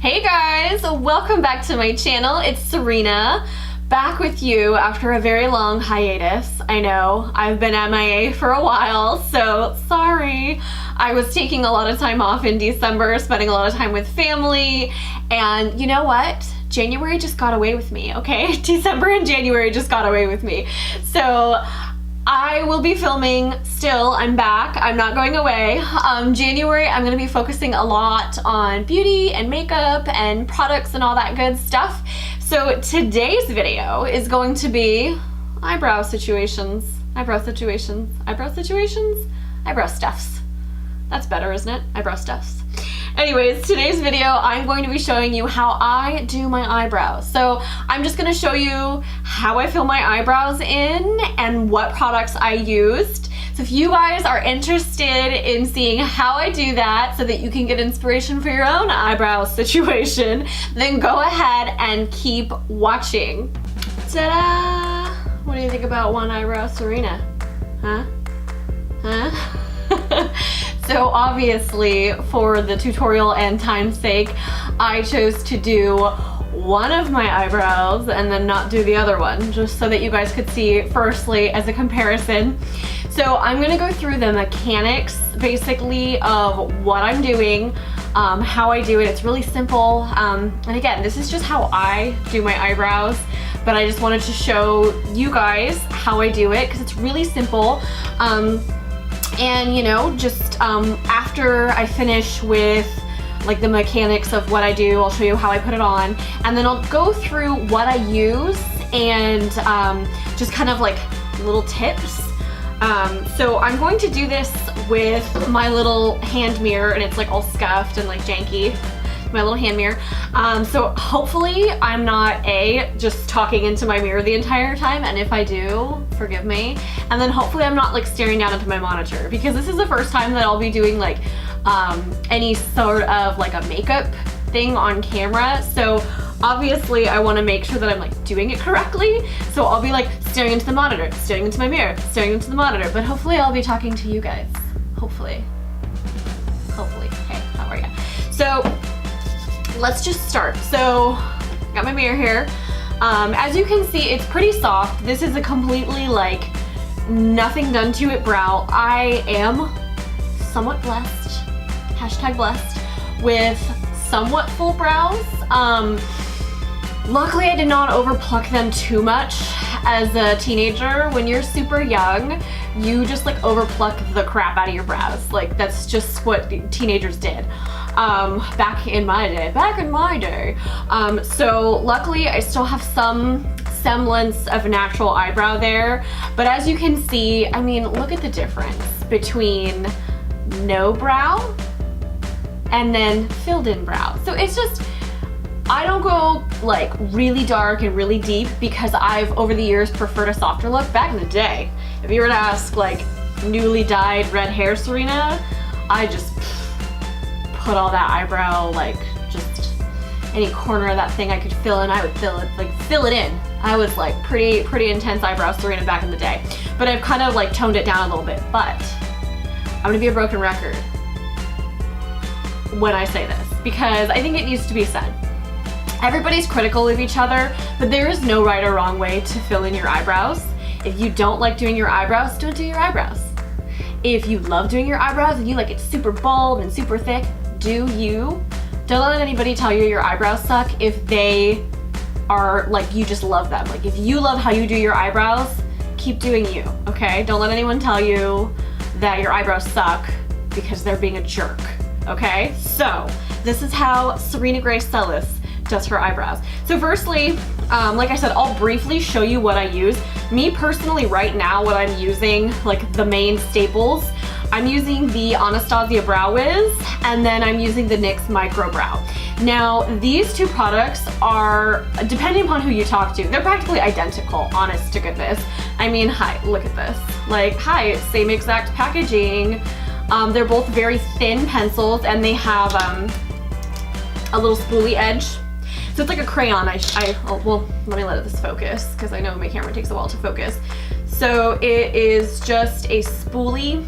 Hey guys, welcome back to my channel. It's Serena, back with you after a very long hiatus. I know, I've been MIA for a while, so sorry. I was taking a lot of time off in December, spending a lot of time with family, and you know what? January just got away with me, okay? December and January just got away with me. So I will be filming still. I'm back. I'm not going away. January, I'm going to be focusing a lot on beauty and makeup and products and all that good stuff. So today's video is going to be eyebrow situations. Eyebrow stuffs. That's better, isn't it? Eyebrow stuffs. Anyways, today's video, I'm going to be showing you how I do my eyebrows. So I'm just going to show you how I fill my eyebrows in and what products I used. So if you guys are interested in seeing how I do that so that you can get inspiration for your own eyebrow situation, then go ahead and keep watching. Ta-da! What do you think about one eyebrow, Serena? Huh? So obviously, for the tutorial and time's sake, I chose to do one of my eyebrows and then not do the other one, just so that you guys could see firstly as a comparison. So I'm gonna go through the mechanics basically of what I'm doing, how I do it. It's really simple. And again, this is just how I do my eyebrows, but I just wanted to show you guys how I do it because it's really simple. And you know, just after I finish with like the mechanics of what I do, I'll show you how I put it on, and then I'll go through what I use and just kind of like little tips. So I'm going to do this with my little hand mirror, and it's like all scuffed and like janky. My little hand mirror. So hopefully I'm not just talking into my mirror the entire time, and if I do, forgive me. And then hopefully I'm not like staring down into my monitor, because this is the first time that I'll be doing like any sort of like a makeup thing on camera. So obviously I want to make sure that I'm like doing it correctly. So I'll be like staring into the monitor, staring into my mirror, staring into the monitor, but hopefully I'll be talking to you guys. Hopefully. Hey, how are ya? So let's just start. So, got my mirror here. As you can see, it's pretty soft. This is a completely like nothing done to it brow. I am somewhat blessed, #blessed, with somewhat full brows. Luckily I did not overpluck them too much. As a teenager, when you're super young, you just like overpluck the crap out of your brows. Like that's just what teenagers did. Back in my day. So luckily I still have some semblance of natural eyebrow there, but as you can see, I mean, look at the difference between no brow and then filled in brow. So it's just, I don't go like really dark and really deep because I've over the years preferred a softer look. Back in the day, if you were to ask like newly dyed red hair Serena, I just put all that eyebrow, like just any corner of that thing I could fill in, I would fill it in. I was like pretty intense eyebrow Serena back in the day, but I've kind of like toned it down a little bit. But I'm gonna be a broken record when I say this, because I think it needs to be said. Everybody's critical of each other, but there is no right or wrong way to fill in your eyebrows. If you don't like doing your eyebrows, don't do your eyebrows. If you love doing your eyebrows and you like it super bold and super thick, do you. Don't let anybody tell you your eyebrows suck if they are like, you just love them. Like if you love how you do your eyebrows, keep doing you, okay? Don't let anyone tell you that your eyebrows suck because they're being a jerk, okay? So this is how Serena Grace Celes does her eyebrows. So firstly, like I said, I'll briefly show you what I use. Me personally right now, what I'm using, like the main staples, I'm using the Anastasia Brow Wiz, and then I'm using the NYX Micro Brow. Now, these two products are, depending upon who you talk to, they're practically identical, honest to goodness. I mean, hi, look at this. Like, hi, same exact packaging. They're both very thin pencils, and they have a little spoolie edge. So it's like a crayon. Well, let me let this focus, because I know my camera takes a while to focus. So it is just a spoolie,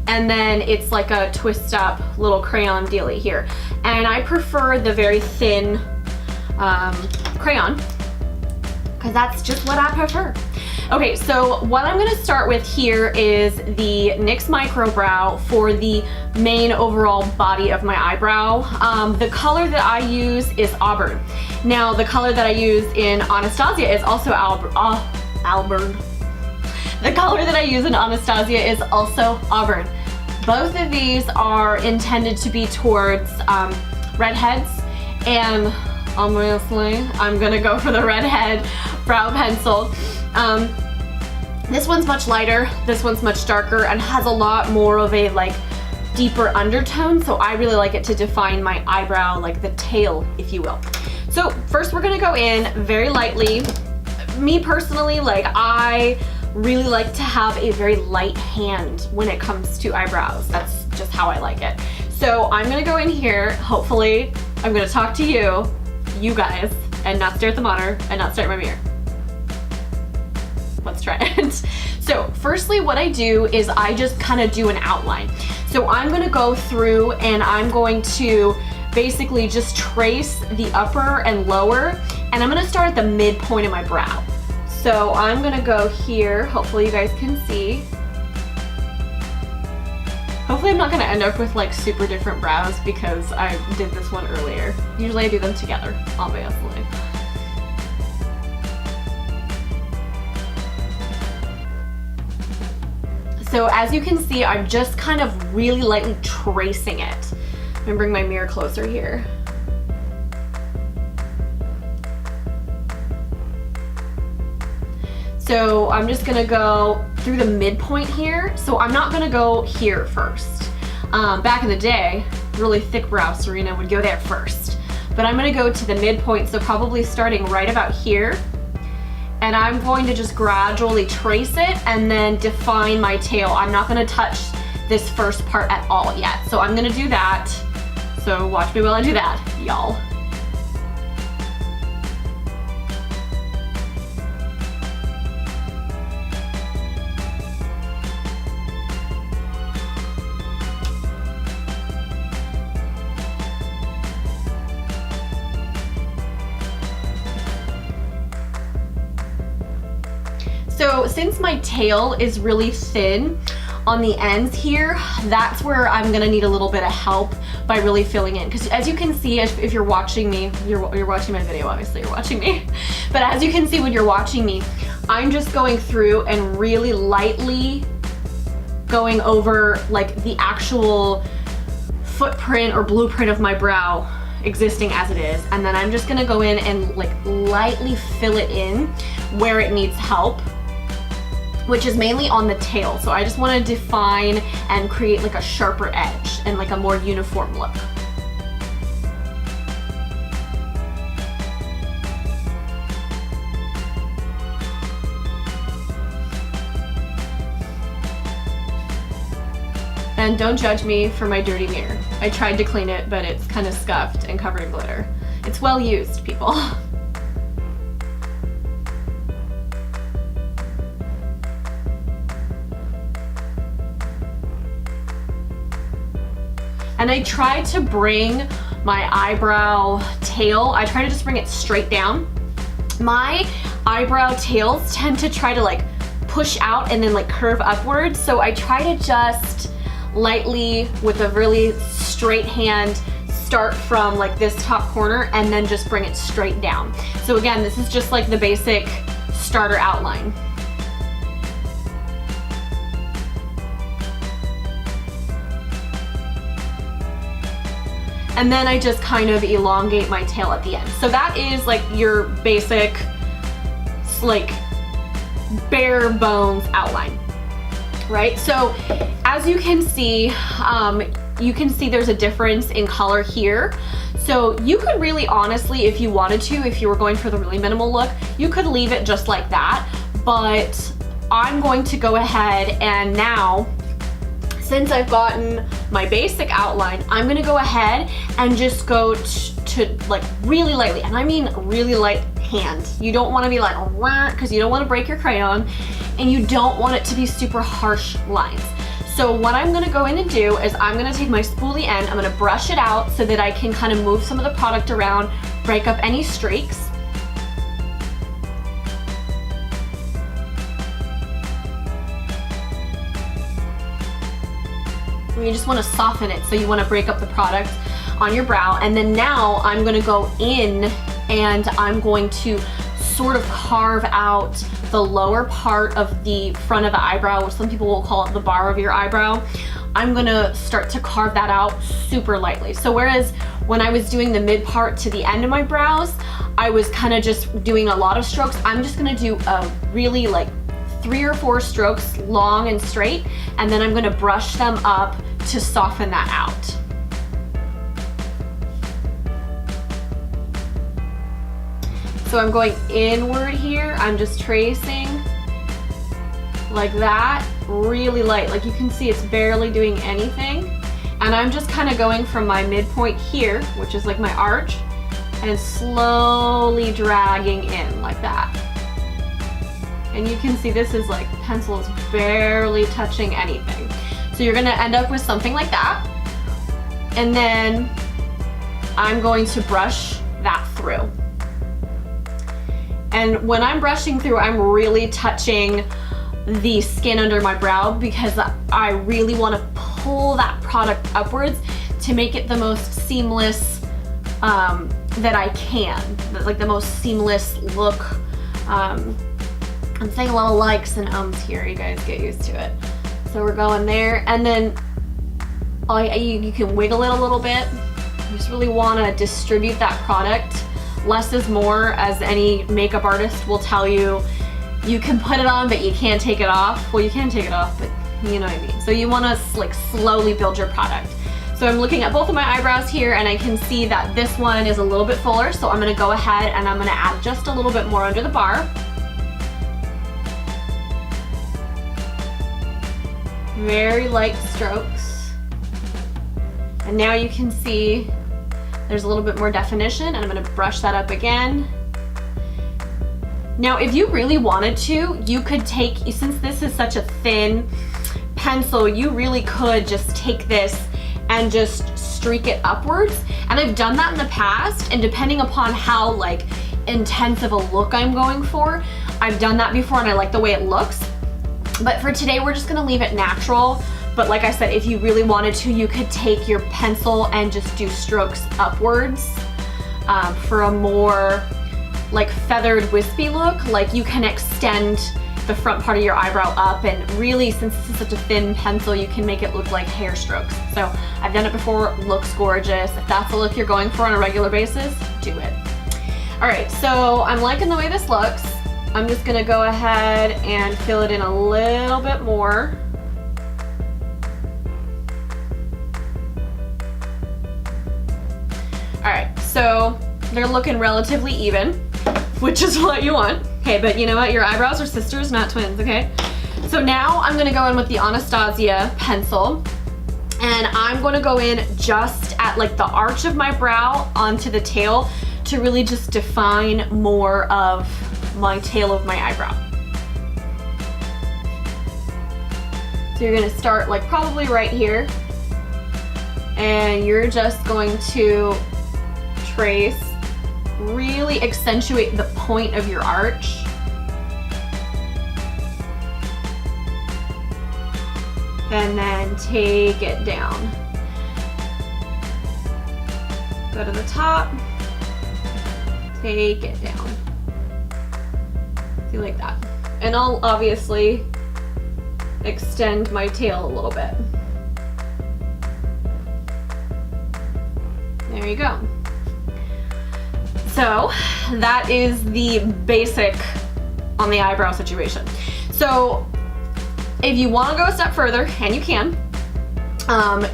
and then it's like a twist up little crayon dealy here. And I prefer the very thin crayon, because that's just what I prefer. Okay, so what I'm gonna start with here is the NYX Micro Brow for the main overall body of my eyebrow. The color that I use is Auburn. Now, the color that I use in Anastasia is also Auburn. The color that I use in Anastasia is also Auburn. Both of these are intended to be towards redheads, and obviously I'm gonna go for the redhead brow pencil. This one's much lighter, this one's much darker, and has a lot more of a like deeper undertone, so I really like it to define my eyebrow, like the tail, if you will. So first we're gonna go in very lightly. Me personally, like I really like to have a very light hand when it comes to eyebrows. That's just how I like it. So I'm gonna go in here, hopefully I'm gonna talk to you guys, and not stare at the monitor and not stare at my mirror. Let's try it. So firstly, what I do is I just kind of do an outline. So I'm gonna go through and I'm going to basically just trace the upper and lower, and I'm gonna start at the midpoint of my brow. So I'm gonna go here, hopefully you guys can see. Hopefully I'm not gonna end up with like super different brows because I did this one earlier. Usually I do them together, obviously. So as you can see, I'm just kind of really lightly tracing it. I'm gonna bring my mirror closer here. So I'm just gonna go through the midpoint here. So I'm not gonna go here first. Back in the day, really thick brow Sirena would go there first. But I'm gonna go to the midpoint, so probably starting right about here. And I'm going to just gradually trace it and then define my tail. I'm not gonna touch this first part at all yet. So I'm gonna do that. So watch me while I do that, y'all. So since my tail is really thin on the ends here, that's where I'm gonna need a little bit of help by really filling in. Because as you can see, if you're watching me, you're watching my video, obviously you're watching me. But as you can see when you're watching me, I'm just going through and really lightly going over like the actual footprint or blueprint of my brow existing as it is. And then I'm just gonna go in and like lightly fill it in where it needs help, which is mainly on the tail. So I just want to define and create like a sharper edge and like a more uniform look. And don't judge me for my dirty mirror. I tried to clean it, but it's kind of scuffed and covered in glitter. It's well used, people. And I try to bring my eyebrow tail, I try to just bring it straight down. My eyebrow tails tend to try to like push out and then like curve upwards. So I try to just lightly, with a really straight hand, start from like this top corner and then just bring it straight down. So again, this is just like the basic starter outline. And then I just kind of elongate my tail at the end. So that is like your basic, like bare bones outline, right? So as you can see there's a difference in color here. So you could really honestly, if you wanted to, if you were going for the really minimal look, you could leave it just like that. But I'm going to go ahead and now, since I've gotten my basic outline, I'm gonna go ahead and just go to like really lightly, and I mean really light hand. You don't wanna be like, because you don't wanna break your crayon, and you don't want it to be super harsh lines. So what I'm gonna go in and do is I'm gonna take my spoolie end, I'm gonna brush it out so that I can kind of move some of the product around, break up any streaks. You just want to soften it, so you want to break up the product on your brow. And then now I'm going to go in and I'm going to sort of carve out the lower part of the front of the eyebrow, which some people will call it the bar of your eyebrow. I'm going to start to carve that out super lightly. So whereas when I was doing the mid part to the end of my brows, I was kind of just doing a lot of strokes, I'm just going to do a really like 3 or 4 strokes long and straight, and then I'm going to brush them up to soften that out. So I'm going inward here, I'm just tracing like that, really light. Like you can see it's barely doing anything. And I'm just kind of going from my midpoint here, which is like my arch, and slowly dragging in like that. And you can see this is like, pencil is barely touching anything. So you're gonna end up with something like that. And then I'm going to brush that through. And when I'm brushing through, I'm really touching the skin under my brow because I really wanna pull that product upwards to make it the most seamless that I can. Like the most seamless look. I'm saying a lot of likes and ums here, you guys get used to it. So we're going there, and then you can wiggle it a little bit. You just really want to distribute that product. Less is more, as any makeup artist will tell you. You can put it on, but you can't take it off. Well, you can take it off, but you know what I mean. So you want to like slowly build your product. So I'm looking at both of my eyebrows here, and I can see that this one is a little bit fuller. So I'm going to go ahead and I'm going to add just a little bit more under the bar. Very light strokes. And now you can see there's a little bit more definition, and I'm going to brush that up again. Now, if you really wanted to, you could take, since this is such a thin pencil, you really could just take this and just streak it upwards. And I've done that in the past, and depending upon how like intense of a look I'm going for, I've done that before and I like the way it looks. But for today, we're just gonna leave it natural. But like I said, if you really wanted to, you could take your pencil and just do strokes upwards for a more like feathered wispy look. Like you can extend the front part of your eyebrow up, and really, since this is such a thin pencil, you can make it look like hair strokes. So I've done it before, looks gorgeous. If that's the look you're going for on a regular basis, do it. All right, so I'm liking the way this looks. I'm just gonna go ahead and fill it in a little bit more. All right, so they're looking relatively even, which is what you want. Okay, but you know what? Your eyebrows are sisters, not twins, okay? So now I'm gonna go in with the Anastasia pencil, and I'm gonna go in just at like the arch of my brow onto the tail to really just define more of my tail of my eyebrow. So you're gonna start like probably right here, and you're just going to trace, really accentuate the point of your arch. And then take it down. Go to the top, take it down. See, like that. And I'll obviously extend my tail a little bit. There you go. So that is the basic on the eyebrow situation. So if you want to go a step further, and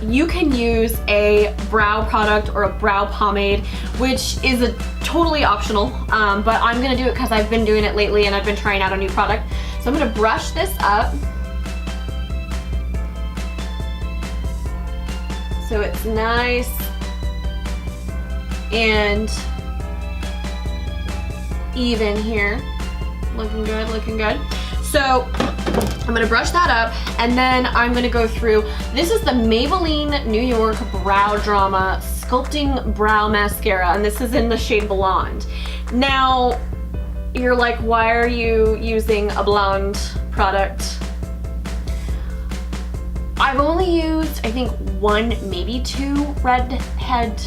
you can use a brow product or a brow pomade, which is a totally optional, but I'm gonna do it because I've been doing it lately and I've been trying out a new product. So I'm gonna brush this up so it's nice and even here. Looking good, looking good. So I'm gonna brush that up, and then I'm gonna go through, this is the Maybelline New York Brow Drama Sculpting Brow Mascara, and this is in the shade Blonde. Now, you're like, why are you using a blonde product? I've only used, I think, 1, maybe 2 redhead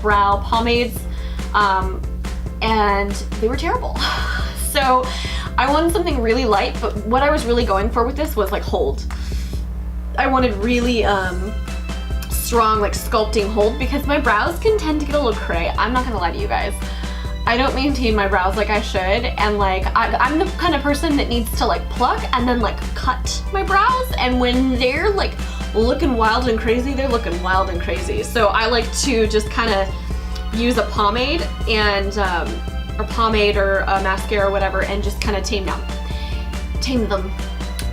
brow pomades, and they were terrible. So I wanted something really light, but what I was really going for with this was like hold. I wanted really strong, like sculpting hold, because my brows can tend to get a little cray. I'm not gonna lie to you guys. I don't maintain my brows like I should, and like I'm the kind of person that needs to like pluck and then like cut my brows, and when they're like looking wild and crazy, they're looking wild and crazy. So I like to just kind of use a pomade and or a mascara or whatever, and just kind of tame them.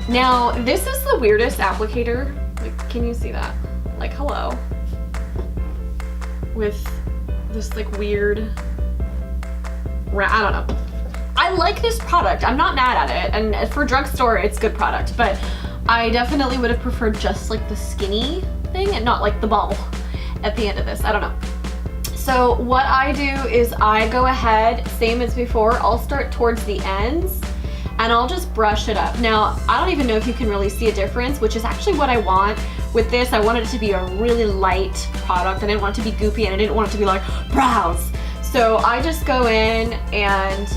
Now, this is the weirdest applicator. Like, can you see that? Like, hello. With this like weird, I don't know. I like this product. I'm not mad at it, and for drugstore, it's good product, but I definitely would have preferred just like the skinny thing and not like the ball at the end of this. I don't know. So what I do is I go ahead, same as before, I'll start towards the ends and I'll just brush it up. Now, I don't even know if you can really see a difference, which is actually what I want with this. I wanted it to be a really light product. I didn't want it to be goopy, and I didn't want it to be like brows. So I just go in and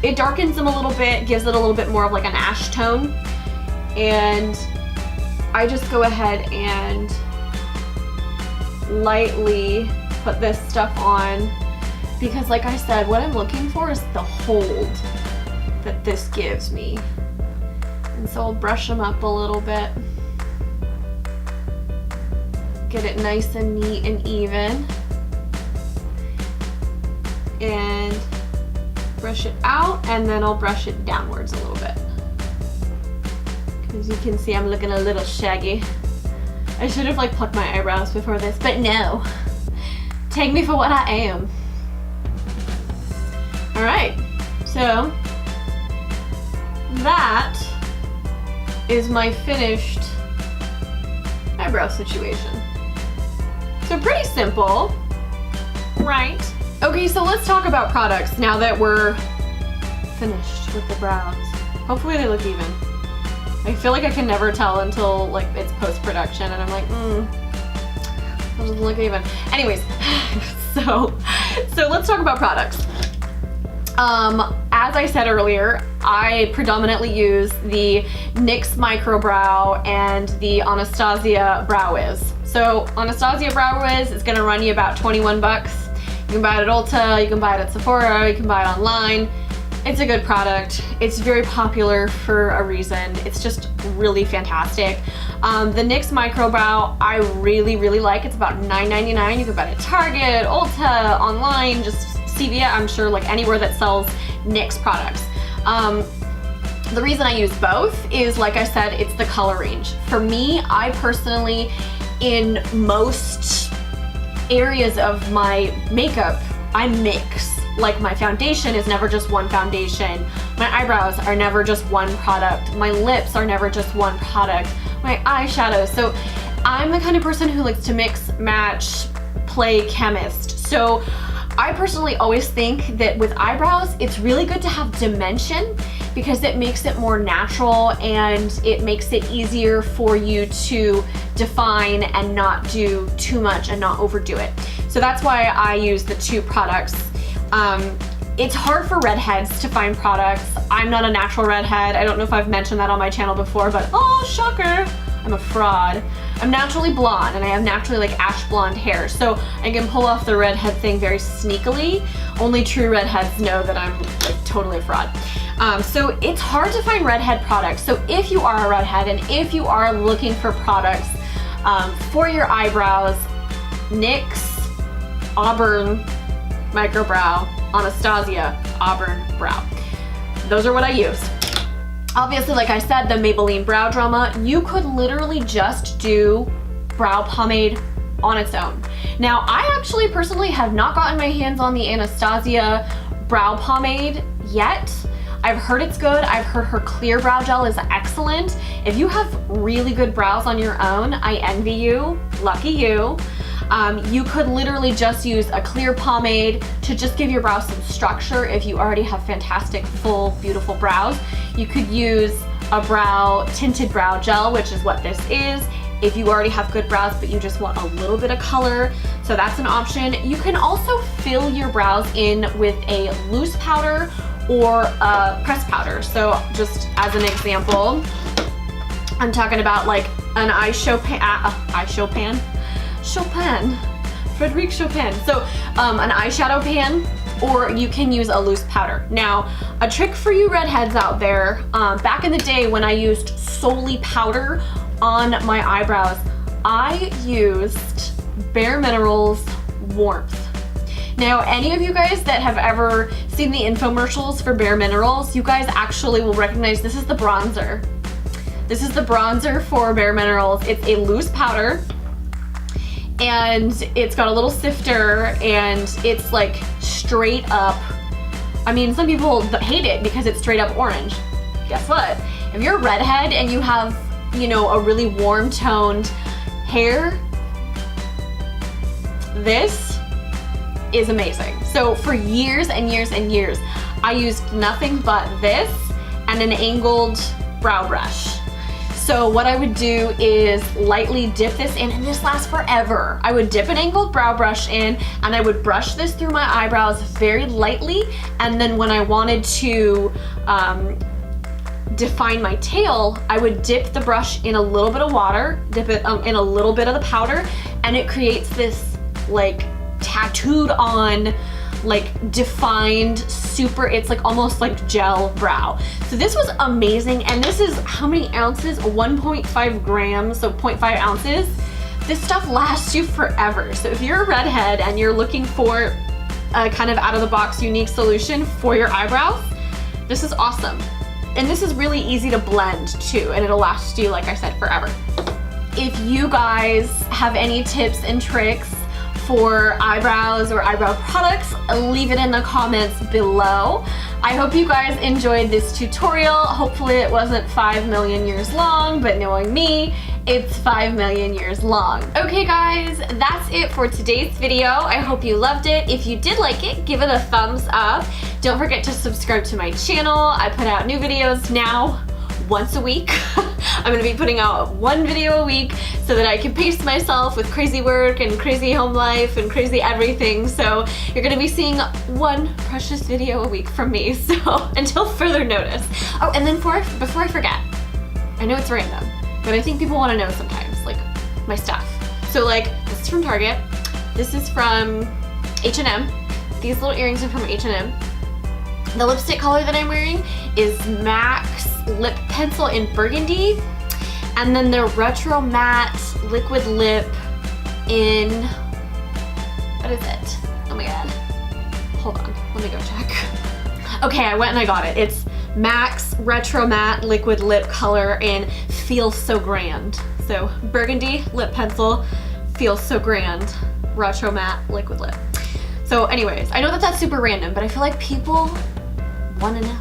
it darkens them a little bit, gives it a little bit more of like an ash tone. And I just go ahead and lightly put this stuff on, because like I said, what I'm looking for is the hold that this gives me. And so I'll brush them up a little bit, get it nice and neat and even, and brush it out, and then I'll brush it downwards a little bit. As you can see, I'm looking a little shaggy. I should have like plucked my eyebrows before this, but no. Take me for what I am. All right, so that is my finished eyebrow situation. So pretty simple, right? Okay, so let's talk about products now that we're finished with the brows. Hopefully they look even. I feel like I can never tell until like it's post-production, and I'm like, it doesn't look even. Anyways, so let's talk about products. As I said earlier, I predominantly use the NYX Micro Brow and the Anastasia Brow Wiz. So Anastasia Brow Wiz is gonna run you about 21 bucks. You can buy it at Ulta, you can buy it at Sephora, you can buy it online. It's a good product. It's very popular for a reason. It's just really fantastic. The NYX Micro Brow, I really, really like. It's about $9.99. You can buy it at Target, Ulta, online, just CVS, I'm sure, like anywhere that sells NYX products. The reason I use both is, like I said, it's the color range. For me, I personally, in most areas of my makeup, I mix. Like my foundation is never just one foundation. My eyebrows are never just one product. My lips are never just one product. My eyeshadow. So I'm the kind of person who likes to mix, match, play chemist. So I personally always think that with eyebrows, it's really good to have dimension, because it makes it more natural and it makes it easier for you to define and not do too much and not overdo it. So that's why I use the two products. It's hard for redheads to find products. I'm not a natural redhead. I don't know if I've mentioned that on my channel before, but oh, shocker, I'm a fraud. I'm naturally blonde, and I have naturally like ash blonde hair, so I can pull off the redhead thing very sneakily. Only true redheads know that I'm like totally a fraud. So it's hard to find redhead products. So if you are a redhead and if you are looking for products for your eyebrows, NYX Auburn Micro Brow, Anastasia Auburn Brow. Those are what I use. Obviously, like I said, the Maybelline Brow Drama, you could literally just do brow pomade on its own. Now, I actually personally have not gotten my hands on the Anastasia brow pomade yet. I've heard it's good. I've heard her clear brow gel is excellent. If you have really good brows on your own, I envy you, lucky you. You could literally just use a clear pomade to just give your brows some structure if you already have fantastic, full, beautiful brows. You could use a tinted brow gel, which is what this is, if you already have good brows but you just want a little bit of color. So that's an option. You can also fill your brows in with a loose powder or a pressed powder. So just as an example, I'm talking about like an Frederic Chopin. So an eyeshadow pan, or you can use a loose powder. Now, a trick for you redheads out there, back in the day when I used solely powder on my eyebrows, I used Bare Minerals Warmth. Now, any of you guys that have ever seen the infomercials for Bare Minerals, you guys actually will recognize this is the bronzer. This is the bronzer for Bare Minerals. It's a loose powder, and it's got a little sifter, and it's like straight up. I mean, some people hate it because it's straight up orange. Guess what? If you're a redhead and you have, you know, a really warm toned hair, this is amazing. So for years and years and years, I used nothing but this and an angled brow brush. So what I would do is lightly dip this in, and this lasts forever. I would dip an angled brow brush in, and I would brush this through my eyebrows very lightly, and then when I wanted to define my tail, I would dip the brush in a little bit of water, dip it in a little bit of the powder, and it creates this like tattooed on, like defined, super, it's like almost like gel brow. So this was amazing, and this is how many ounces? 1.5 grams, so 0.5 ounces. This stuff lasts you forever. So if you're a redhead and you're looking for a kind of out of the box unique solution for your eyebrows, this is awesome. And this is really easy to blend too, and it'll last you, like I said, forever. If you guys have any tips and tricks for eyebrows or eyebrow products, leave it in the comments below. I hope you guys enjoyed this tutorial. Hopefully it wasn't 5 million years long, but knowing me, it's 5 million years long. Okay guys, that's it for today's video. I hope you loved it. If you did like it, give it a thumbs up. Don't forget to subscribe to my channel. I put out new videos now once a week. I'm gonna be putting out 1 video a week so that I can pace myself with crazy work and crazy home life and crazy everything. So you're gonna be seeing 1 precious video a week from me, so until further notice. Oh, and then before I forget, I know it's random, but I think people wanna know sometimes, like my stuff. So like, this is from Target, this is from H&M, these little earrings are from H&M. The lipstick color that I'm wearing is MAC's Lip Pencil in Burgundy, and then the Retro Matte Liquid Lip in, what is it? Oh my god. Hold on, let me go check. Okay, I went and I got it. It's MAC's Retro Matte Liquid Lip color in Feels So Grand. So Burgundy Lip Pencil, Feels So Grand, Retro Matte Liquid Lip. So anyways, I know that that's super random, but I feel like people want to know.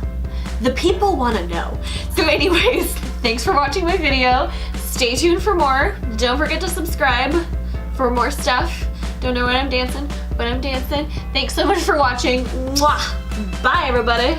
The people want to know. So anyways, thanks for watching my video. Stay tuned for more. Don't forget to subscribe for more stuff. Don't know when I'm dancing, but I'm dancing. Thanks so much for watching. Mwah! Bye everybody.